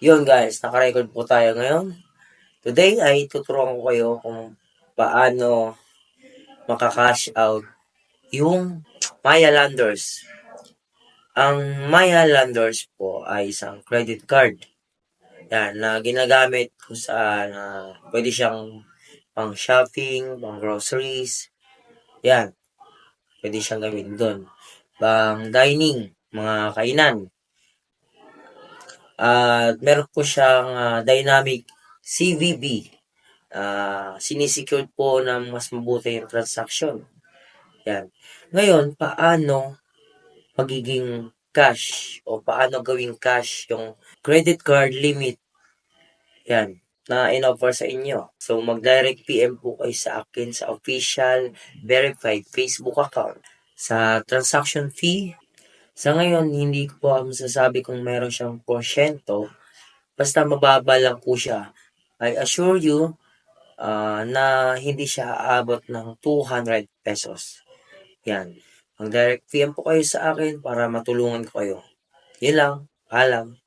Yun guys, naka-record po tayo ngayon. Today ay tuturuan ko kayo kung paano maka-cash out yung Maya Landers. Ang Maya Landers po ay isang credit card. Yan, na ginagamit kung saan pwede siyang pang shopping, pang groceries. Yan, pwede siyang gamitin doon. Pang dining, mga kainan. At meron po siyang dynamic CVV. Sinisecure po ng mas mabuti yung transaction. Yan. Ngayon, paano magiging cash o paano gawing cash yung credit card limit? Yan na in-offer sa inyo. So, mag-direct PM po kayo sa akin sa official verified Facebook account. Sa transaction fee, sa ngayon, hindi ko po masasabi kung meron siyang porsyento. Basta mababa lang po siya. I assure you na hindi siya aabot ng 200 pesos. Yan. Ang direct PM po kayo sa akin para matulungan ko kayo. Yun lang. Paalam.